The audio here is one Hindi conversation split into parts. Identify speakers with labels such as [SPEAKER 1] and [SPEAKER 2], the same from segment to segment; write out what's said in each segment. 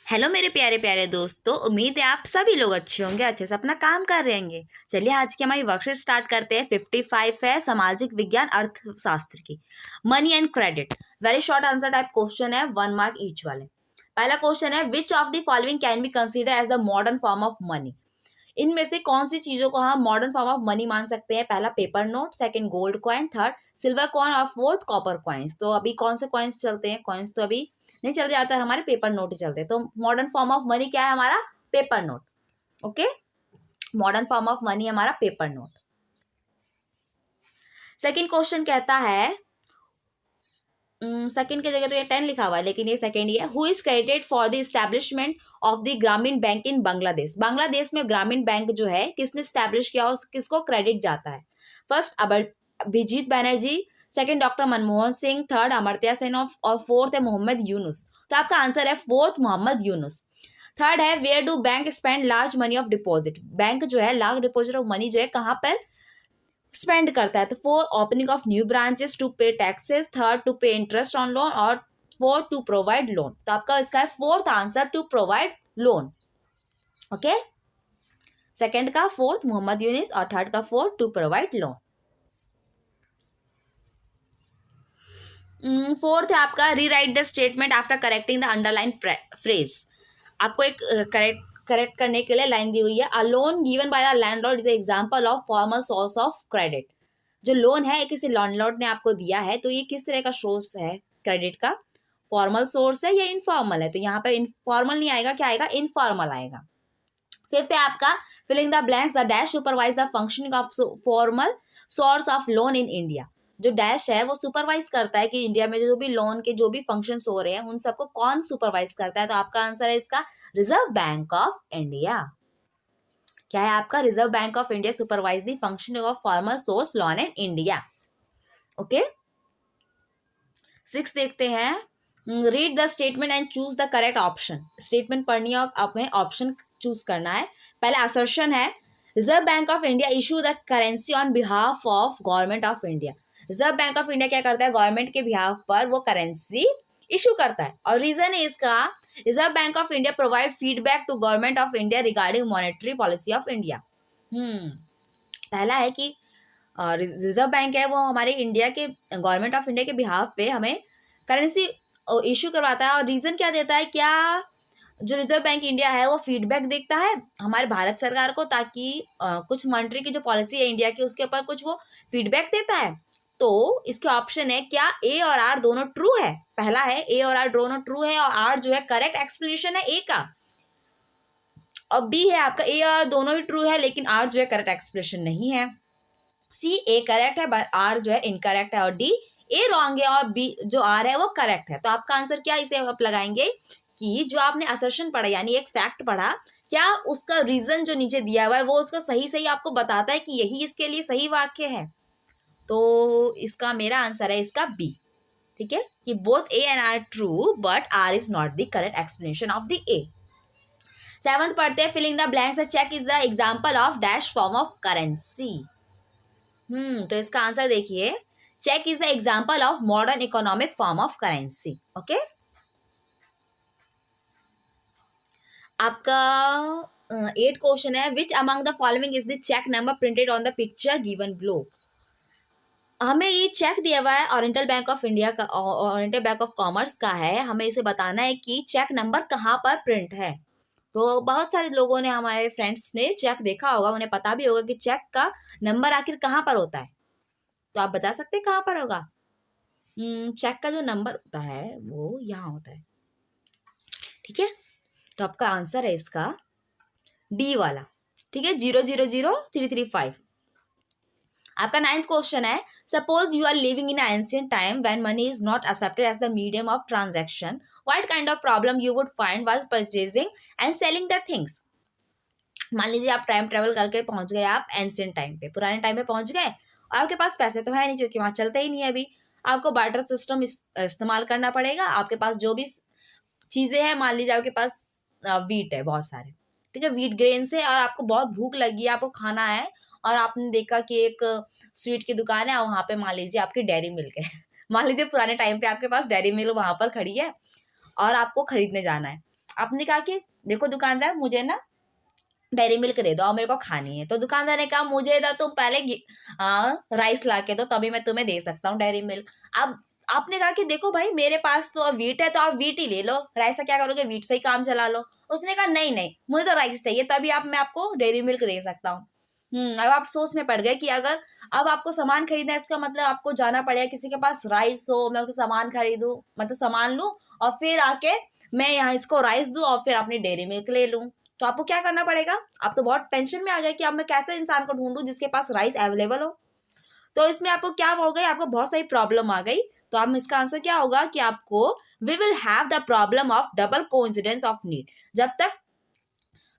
[SPEAKER 1] हेलो मेरे प्यारे प्यारे दोस्तों, उम्मीद है आप सभी लोग अच्छे होंगे, अच्छे से अपना काम कर रहे होंगे। चलिए आज की हमारी वर्कशीट स्टार्ट करते हैं। 55 है सामाजिक विज्ञान अर्थशास्त्र की, money and credit. Very short answer type question है, 1 मार्क ईच वाले। पहला क्वेश्चन है, which of the following can be consider as the modern form of money. इनमें से कौन सी चीजों को हम मॉडर्न फॉर्म ऑफ मनी मान सकते हैं? पहला paper note, second gold coin, third silver coin और फोर्थ कॉपर कॉइन्स। तो अभी कौन से कॉइन्स चलते हैं? कॉइन्स तो अभी नहीं चलते, ज्यादातर हमारे पेपर नोट ही चलते हैं। तो मॉडर्न फॉर्म ऑफ मनी क्या है हमारा? Paper note. Okay, modern form of money हमारा पेपर नोट। सेकंड क्वेश्चन कहता है, सेकंड की जगह तो ये 10 लिखा हुआ है लेकिन ये सेकंड ही है। Who is credited for the establishment of the ग्रामीण बैंक इन बांग्लादेश। बांग्लादेश में ग्रामीण बैंक जो है किसने स्टैब्लिश किया, किसको क्रेडिट जाता है? First Abhijit Banerjee, second doctor Manmohan Singh, third Amartya Sen और फोर्थ है मोहम्मद यूनुस। तो आपका आंसर है फोर्थ, मोहम्मद यूनुस। थर्ड है, where do bank spend large money of deposit. Bank जो है लार्ज डिपॉजिट ऑफ मनी जो है कहाँ पर स्पेंड करता है? तो for opening of new branches, to pay taxes, third to pay interest on loan और फोर्थ टू प्रोवाइड लोन। तो आपका इसका है fourth answer, to provide loan. Okay, second का फोर्थ मोहम्मद यूनिस और थर्ड का fourth to provide loan. Fourth है आपका, rewrite the statement after correcting the underline phrase. आपको एक करेक्ट करने के लिए लाइन दी हुई है। A loan given by the landlord is example of formal source of credit. जो लोन है किसी लैंडलॉर्ड ने आपको दिया है तो ये किस तरह का सोर्स है क्रेडिट का? फॉर्मल सोर्स है या इनफॉर्मल है? तो यहाँ पर इनफॉर्मल नहीं आएगा, क्या आएगा? इनफॉर्मल आएगा। फिफ्थ है आपका, filling the blanks, the dash supervise the functioning of formal source of loan in India. जो डैश है वो सुपरवाइज करता है कि इंडिया में जो भी लोन के जो भी फंक्शंस हो रहे हैं उन सबको कौन सुपरवाइज करता है? तो आपका आंसर है इसका रिजर्व बैंक ऑफ इंडिया। क्या है आपका? Reserve bank of India supervise the functioning of formal source loan in India. Okay, 6 देखते हैं, read the statement and choose the correct option. Statement पढ़नी है और आपने ऑप्शन चूज करना है। पहला असर्शन है, reserve bank of India issue the currency on behalf of government of India. Reserve bank of India क्या करता है? गवर्नमेंट के बिहाफ पर वो करेंसी इशू करता है। और रीजन है इसका, reserve bank of India provide feedback to government of India regarding monetary policy of India. पहला है कि रिजर्व बैंक है वो हमारे इंडिया के गवर्नमेंट ऑफ इंडिया के बिहाफ पे हमें करेंसी इशू करवाता है। और रीज़न क्या देता है? क्या जो रिजर्व बैंक इंडिया है वो फीडबैक देखता है हमारे भारत सरकार को, ताकि कुछ मॉनेटरी की जो पॉलिसी है इंडिया की उसके ऊपर कुछ वो फीडबैक देता है। तो इसके ऑप्शन है, क्या ए और आर दोनों ट्रू है? पहला है ए और आर दोनों ट्रू है और आर जो है करेक्ट एक्सप्लेनेशन है ए का। और बी है आपका, ए और आर दोनों ही ट्रू है लेकिन आर जो है करेक्ट एक्सप्लेनेशन नहीं है। सी ए करेक्ट है बट आर जो है इनकरेक्ट है। और डी ए रॉन्ग है और बी जो आर है वो करेक्ट है। तो आपका आंसर क्या, इसे आप लगाएंगे कि जो आपने असर्शन पढ़ा यानी एक फैक्ट पढ़ा, क्या उसका रीजन जो नीचे दिया हुआ है वो उसका सही सही आपको बताता है कि यही इसके लिए सही वाक्य है? तो इसका मेरा आंसर है इसका बी। ठीक है, कि both A and R true but R is not the correct explanation of the A. Seventh पढ़ते हैं, filling the blanks, cheque is the example of dash form of currency. तो इसका आंसर देखिए, cheque is the example of modern economic form of currency. Okay, आपका 8 क्वेश्चन है, which among the following is the cheque number printed on the picture given below. हमें ये चेक दिया हुआ है ओरिएंटल बैंक ऑफ इंडिया का, ओरिएंटल बैंक ऑफ कॉमर्स का है। हमें इसे बताना है कि चेक नंबर कहाँ पर प्रिंट है। तो बहुत सारे लोगों ने, हमारे फ्रेंड्स ने चेक देखा होगा, उन्हें पता भी होगा कि चेक का नंबर आखिर कहाँ पर होता है। तो आप बता सकते हैं कहाँ पर होगा? चेक का जो नंबर होता है वो यहाँ होता है। ठीक है, तो आपका आंसर है इसका डी वाला। ठीक है, 000335। आपका 9th क्वेश्चन है, suppose you are living in ancient time when money is not accepted as the medium of transaction, what kind of problem you would find while purchasing and selling the things. मान लीजिए आप टाइम ट्रेवल करके पहुंच गए, आप एंशिएंट टाइम पे, पुराने टाइम पे पहुंच गए और आपके पास पैसे तो है नहीं क्योंकि वहां चलते ही नहीं है अभी। आपको बार्टर सिस्टम इस्तेमाल करना पड़ेगा। आपके पास जो भी चीजें हैं, मान लीजिए आपके पास वीट है बहुत सारे, ठीक है, वीट ग्रेन से, और आपको बहुत भूख लगी है, आपको खाना है और आपने देखा कि एक स्वीट की दुकान है और वहां पे मान लीजिए आपकी डेयरी मिल्क है मान लीजिए पुराने टाइम पे आपके पास डेयरी मिल्क वहां पर खड़ी है और आपको खरीदने जाना है। आपने कहा कि देखो दुकानदार, मुझे ना डेयरी मिल्क दे दो और मेरे को खानी है। तो दुकानदार ने कहा मुझे दो, तुम पहले राइस ला के दो, तभी मैं तुम्हें दे सकता हूँ डेयरी मिल्क। अब आपने कहा कि देखो भाई, मेरे पास तो अब वीट है, तो आप वीट ही ले लो, राइस का क्या करोगे, वीट से ही काम चला लो। उसने कहा नहीं नहीं, मुझे तो राइस चाहिए, तभी मैं आपको डेयरी मिल्क दे सकता हूँ। अब आप सोच में पड़ गए कि अगर अब आपको सामान खरीदना है, इसका मतलब आपको जाना पड़ेगा किसी के पास राइस हो, मैं उसे सामान खरीदूं, मतलब सामान लूं और फिर आके मैं यहाँ इसको राइस दूं और फिर अपनी डेयरी मिल्क ले लूं। तो आपको क्या करना पड़ेगा, आप तो बहुत टेंशन में आ गए कि अब मैं कैसे इंसान को ढूंढूं जिसके पास राइस अवेलेबल हो। तो इसमें आपको क्या हो गई, आपको बहुत सारी प्रॉब्लम आ गई। तो अब इसका आंसर क्या होगा कि आपको we will have the problem of double coincidence of need. जब तक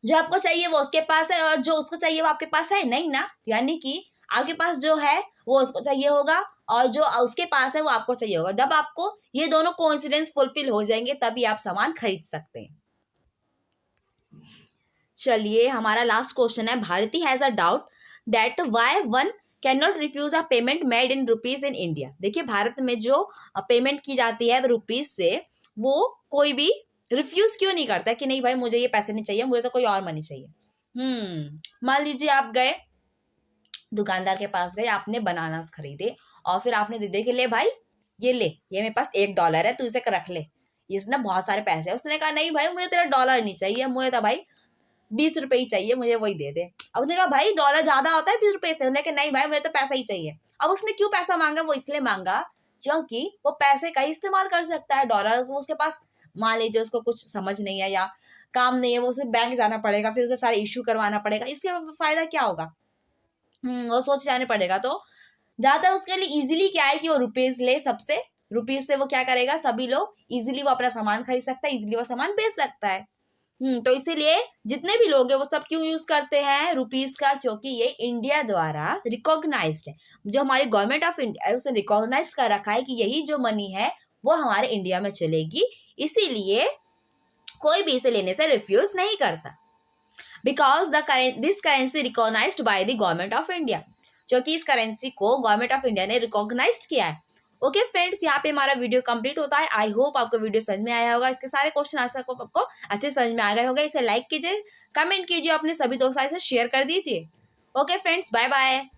[SPEAKER 1] जो आपको चाहिए वो उसके पास है और जो उसको चाहिए वो आपके पास है नहीं ना, यानी कि आपके पास जो है वो उसको चाहिए होगा और जो उसके पास है वो आपको चाहिए होगा। जब आपको ये दोनों कोइंसिडेंस फुलफिल हो जाएंगे तभी आप सामान खरीद सकते हैं। चलिए हमारा लास्ट क्वेश्चन है, Bharti has a doubt that why one can not refuse a payment made in rupees in India. देखिए भारत में जो पेमेंट की जाती है रुपीज से, वो कोई भी रिफ्यूज क्यों नहीं करता कि नहीं भाई मुझे ये पैसे नहीं चाहिए, मुझे तो कोई और मनी चाहिए। मान लीजिए आप गए दुकानदार के पास, गए आपने बनानास खरीदे और फिर आपने दे दे कि ले भाई ये ले, ये मेरे पास $1 है, तू इसे रख ले, इसने बहुत सारे पैसे है। उसने कहा नहीं भाई मुझे तेरा डॉलर नहीं चाहिए, मुझे तो भाई $20 ही चाहिए, मुझे वही दे दे। अब उसने कहा भाई डॉलर ज्यादा होता है $20 से, उसने कहा नहीं भाई मुझे तो पैसा ही चाहिए। अब उसने क्यों पैसा मांगा, वो इसलिए मांगा क्योंकि वो पैसे का इस्तेमाल कर सकता है, डॉलर को उसके पास मान लीजिए उसको कुछ समझ नहीं है या काम नहीं है, वो उसे बैंक जाना पड़ेगा, फिर उसे सारे इश्यू करवाना पड़ेगा, इसके फायदा क्या होगा, वो सोच जाने पड़ेगा। तो ज्यादातर उसके लिए इजीली क्या है कि वो रुपीज ले सबसे, रुपीज से वो क्या करेगा, सभी लोग इजीली वो अपना सामान खरीद सकता है, इजीली वो सामान बेच सकता है। तो इसीलिए जितने भी लोग हैं वो सब क्यों यूज करते हैं रुपीज का, क्योंकि ये इंडिया द्वारा रिकॉग्नाइज्ड है, जो हमारी गवर्नमेंट ऑफ इंडिया है उसने रिकॉग्नाइज कर रखा है कि यही जो मनी है वो हमारे इंडिया में चलेगी, इसीलिए कोई भी इसे लेने से रिफ्यूज नहीं करता। Because this currency recognised by the government of India, क्योंकि इस करेंसी को गवर्नमेंट ऑफ इंडिया ने रिकॉग्नाइज्ड किया है। ओके फ्रेंड्स, यहाँ पे हमारा वीडियो कंप्लीट होता है। आई होप आपको वीडियो समझ में आया होगा, इसके सारे क्वेश्चन आंसर को आपको अच्छे समझ में आ गए होंगे। इसे लाइक कीजिए, कमेंट कीजिए, अपने सभी दोस्तों से शेयर कर दीजिए। Okay friends, bye bye.